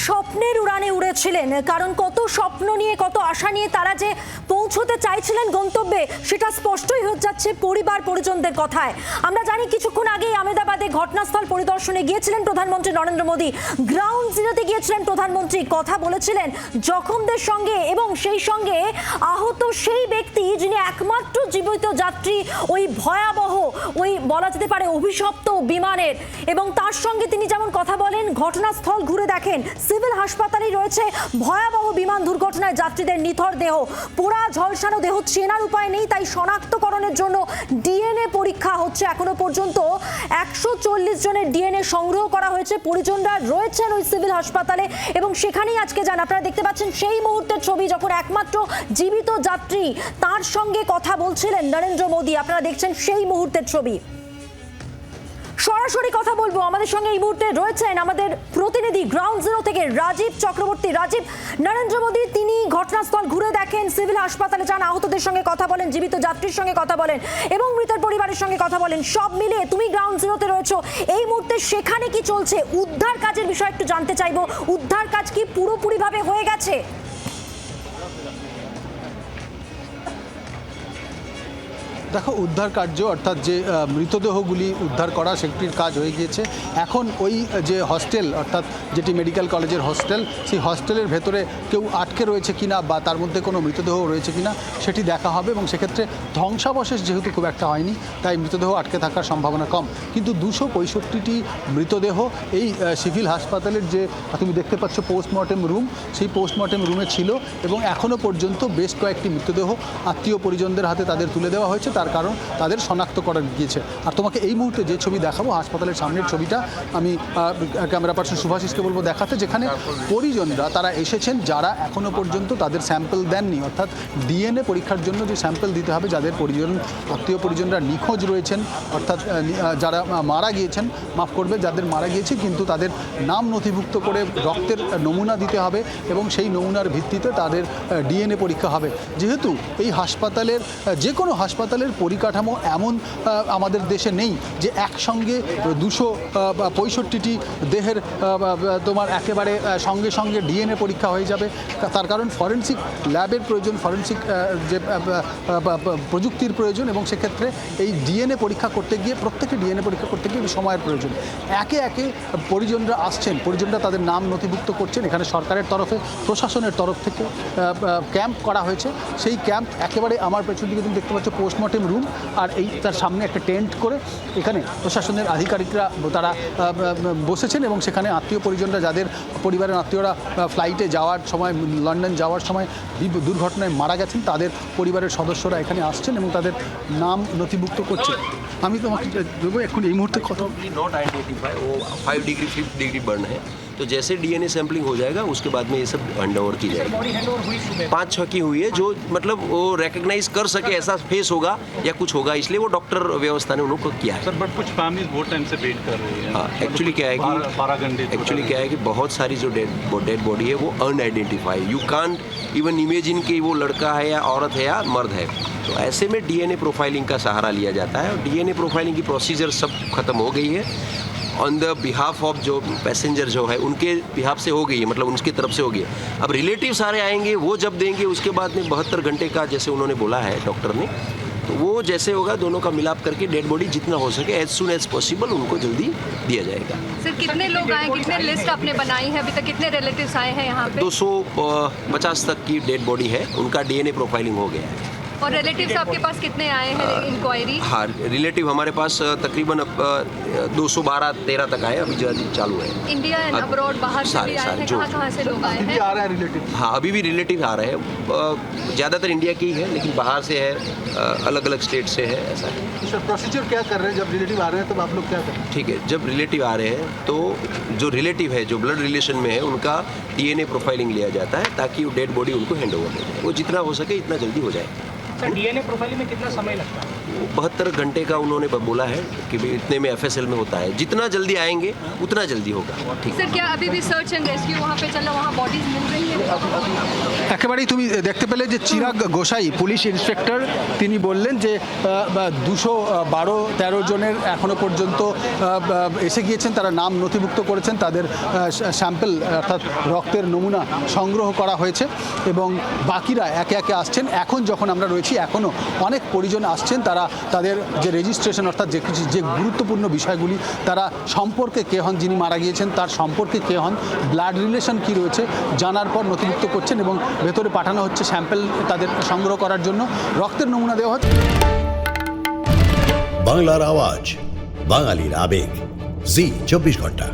স্বপ্নের উড়ানে উড়েছিলেন, কারণ কত স্বপ্ন নিয়ে কত আশা নিয়ে তারা যে পৌঁছতে চাইছিলেন গন্তব্যে সেটা স্পষ্টই হয়ে যাচ্ছে পরিবার পরিজনদের কথায়। আমরা জানি কিছুক্ষণ আগেই আহমেদাবাদে ঘটনাস্থল পরিদর্শনে গিয়েছিলেন প্রধানমন্ত্রী নরেন্দ্র মোদী, গ্রাউন্ড জিরোতে গিয়েছিলেন প্রধানমন্ত্রী, কথা বলেছিলেন জখমদের সঙ্গে এবং সেই সঙ্গে আহত সেই ব্যক্তি যিনি একমাত্র জীবিত যাত্রী ওই ভয়াবহ, ওই বলা যেতে পারে অভিশপ্ত বিমানের, এবং তার সঙ্গে তিনি যেমন কথা বলেন, ঘটনাস্থল ঘুরে দেখেন, সিভিল হাসপাতালেই রয়েছে ভয়াবহ বিমান দুর্ঘটনায় যাত্রীদের নিথর দেহ, পোড়া ঝলসানো দেহ চেনার উপায় নেই, তাই শনাক্তকরণের জন্য ডিএনএ পরীক্ষা হচ্ছে। এখনো পর্যন্ত 140 জনের ডিএনএ সংগ্রহ করা হয়েছে। পরিজনরা রয়েছেন ওই সিভিল হাসপাতালে এবং সেখানেই আজকে যান। আপনারা দেখতে পাচ্ছেন সেই মুহূর্তের ছবি যখন একমাত্র জীবিত যাত্রী তার সঙ্গে কথা বলছিলেন নরেন্দ্র মোদী। আপনারা দেখছেন সেই মুহূর্তের ছবি। সরাসরি কথা বলবো, আমাদের সঙ্গে এই মুহূর্তে রয়েছেন আমাদের প্রতিনিধি গ্রাউন্ড জিরো থেকে রাজীব চক্রবর্তী। রাজীব, নরেন্দ্র মোদী তিনি ঘটনাস্থল ঘুরে দেখেন, সিভিল হাসপাতালে যান, আহতদের সঙ্গে কথা বলেন, জীবিত যাত্রীর সঙ্গে কথা বলেন এবং মৃতের পরিবারের সঙ্গে কথা বলেন। সব মিলে তুমি গ্রাউন্ড জিরোতে রয়েছো, এই মুহূর্তে সেখানে কি চলছে? উদ্ধার কাজের বিষয়ে একটু জানতে চাইবো। উদ্ধার কাজ কি পুরোপুরিভাবে হয়ে গেছে? দেখো, উদ্ধার কার্য অর্থাৎ যে মৃতদেহগুলি উদ্ধার করা সেটির কাজ হয়ে গিয়েছে। এখন ওই যে হস্টেল অর্থাৎ যেটি মেডিকেল কলেজের হস্টেল, সেই হস্টেলের ভেতরে কেউ আটকে রয়েছে কিনা বা তার মধ্যে কোনো মৃতদেহ রয়েছে কিনা সেটি দেখা হবে এবং সেক্ষেত্রে ধ্বংসাবশেষ যেহেতু খুব একটা হয়নি তাই মৃতদেহ আটকে থাকার সম্ভাবনা কম। কিন্তু 265টি মৃতদেহ এই সিভিল হাসপাতালের যে তুমি দেখতে পাচ্ছ পোস্টমর্টেম রুম, সেই পোস্টমর্টেম রুমে ছিল এবং এখনও পর্যন্ত বেশ কয়েকটি মৃতদেহ আত্মীয় পরিজনদের হাতে তাদের তুলে দেওয়া হয়েছে, তার কারণ তাদের শনাক্ত করা গিয়েছে। আর তোমাকে এই মুহূর্তে যে ছবি দেখাবো, হাসপাতালের সামনের ছবিটা, আমি ক্যামেরা পার্সন শুভাশিসকে বলবো দেখাতে, যেখানে পরিজনরা তারা এসেছেন যারা এখনও পর্যন্ত তাদের স্যাম্পল দেননি, অর্থাৎ ডিএনএ পরীক্ষার জন্য যে স্যাম্পল দিতে হবে, যাদের আত্মীয় পরিজনরা নিখোঁজ রয়েছেন, অর্থাৎ যারা মারা গিয়েছেন, মাফ করবে, যাদের মারা গিয়েছে কিন্তু তাদের নাম নথিভুক্ত করে রক্তের নমুনা দিতে হবে এবং সেই নমুনার ভিত্তিতে তাদের ডিএনএ পরীক্ষা হবে। যেহেতু এই হাসপাতালের যে কোনো হাসপাতালের পরিকাঠামো এমন আমাদের দেশে নেই যে একসঙ্গে 265টি দেহের তোমার একেবারে সঙ্গে সঙ্গে ডিএনএ পরীক্ষা হয়ে যাবে, তার কারণ ফরেনসিক ল্যাবের প্রয়োজন, ফরেনসিক যে প্রযুক্তির প্রয়োজন এবং সেক্ষেত্রে এই ডিএনএ পরীক্ষা করতে গিয়ে, প্রত্যেকে ডিএনএ পরীক্ষা করতে গিয়ে সময়ের প্রয়োজন। একে একে পরিজনরা আসছেন, পরিজনরা তাদের নাম নথিভুক্ত করছেন। এখানে সরকারের তরফে, প্রশাসনের তরফ থেকে ক্যাম্প করা হয়েছে। সেই ক্যাম্প একেবারে আমার পেছন দিকে তুমি দেখতে পাচ্ছ পোস্টমর্টেম রুম, আর এই তার সামনে একটা টেন্ট করে এখানে প্রশাসনের আধিকারিকরা তারা বসেছেন এবং সেখানে আত্মীয় পরিজনরা, যাদের পরিবারের আত্মীয়রা ফ্লাইটে যাওয়ার সময়, লন্ডন যাওয়ার সময় দুর্ঘটনায় মারা গেছেন, তাদের পরিবারের সদস্যরা এখানে আসছেন এবং তাদের নাম নথিভুক্ত করছেন। আমি তোমাকে দেবো এখন এই মুহূর্তে কত नॉट आइडेंटिफाई, वो 5 डिग्री 5 डिग्री बर्न है, तो जैसे डीएनए सैंपलिंग हो जाएगा उसके बाद में ये सब हैंड ओवर की जाएगी। 5-6 की हुई है, जो मतलब वो रिकग्नाइज कर सके ऐसा फेस होगा या कुछ होगा, इसलिए वो डॉक्टर व्यवस्था ने उनको किया है। सर, बट कुछ फैमिलीज बहुत टाइम से वेट कर रही है। हाँ, एक्चुअली क्या है कि 12 घंटे बहुत सारी जो डेड बॉडी है वो unidentified, you can't even imagine कि वो लड़का है या औरत है या मर्द है। तो ऐसे में डीएनए प्रोफाइलिंग का सहारा लिया जाता है और डीएनए प्रोफाइलिंग की प्रोसीजर सब खत्म हो गई है। ऑन द बिहाफ ऑफ जो पैसेंजर जो है उनके बिहाफ से हो गई है, मतलब उनकी तरफ से हो गई है। अब रिलेटिव सारे आएंगे, वो जब देंगे उसके बाद में 72 घंटे का, जैसे उन्होंने बोला है डॉक्टर ने, तो वो जैसे होगा दोनों का मिलाप करके डेड बॉडी जितना हो सके एज सुन एज पॉसिबल उनको जल्दी दिया जाएगा। सर, कितने लोग आए, कितने लिस्ट आपने बनाई है अभी तक, कितने रिलेटिव्स आए हैं यहाँ पे? 250 तक की डेड बॉडी है, उनका डीएनए प्रोफाइलिंग हो गया है। और रिलेटिव्स आपके पास कितने आए हैं इंक्वायरी? हाँ, रिलेटिव हमारे पास तकरीबन 212-13 तक आए, अभी जो चालू है। इंडिया एंड अब्रॉड, बाहर से भी आए हैं, कहाँ से लोग आए हैं? आ रहा है रिलेटिव? हाँ, अभी भी रिलेटिव आ रहे हैं, ज़्यादातर इंडिया के ही है लेकिन बाहर से है, अलग अलग स्टेट से है, ऐसा है। सर, प्रोसीजर क्या कर रहे हैं जब रिलेटिव आ रहे हैं, तब आप लोग क्या कर रहे हैं? ठीक है, जब रिलेटिव आ रहे हैं तो जो रिलेटिव है, जो ब्लड रिलेशन में है, उनका डीएनए प्रोफाइलिंग लिया जाता है ताकि वो डेड बॉडी उनको हैंड ओवर दे जाए, वो जितना हो सके इतना जल्दी हो जाए। सर, डीएनए प्रोफाइलिंग में कितना समय लगता है? 72 घंटे का उन्होंने बोला है कि भी इतने में FSL में होता है, जितना जल्दी आएंगे उतना जल्दी होगा। ठीक सर क्या अभी भी सर्च एंड रेस्क्यू वहाँ पे चल रहा, वहाँ बॉडीज मिल रही है? একেবারেই তুমি দেখতে পেলে যে চিরাগ গোসাই পুলিশ ইন্সপেক্টর তিনি বললেন যে 212-13 জনের এখনো পর্যন্ত এসে গিয়েছেন, তারা নাম নথিভুক্ত করেছেন, তাদের স্যাম্পল অর্থাৎ রক্তের নমুনা সংগ্রহ করা হয়েছে এবং বাকিরা একে একে আসছেন। এখন যখন আমরা রয়েছি এখনও অনেক পরিজন আসছেন, তারা তাদের যে রেজিস্ট্রেশন অর্থাৎ যে গুরুত্বপূর্ণ বিষয়গুলি, তারা সম্পর্কে কে হন যিনি মারা গিয়েছেন, তার সম্পর্কে কে হন, ব্লাড রিলেশন কী রয়েছে জানার পর নথিভুক্ত করছেন এবং ভেতরে পাঠানো হচ্ছে স্যাম্পল তাদের সংগ্রহ করার জন্য, রক্তের নমুনা দেওয়া হচ্ছে। বাংলার আওয়াজ, বাঙালির আবেগ, জি 24 ঘন্টা।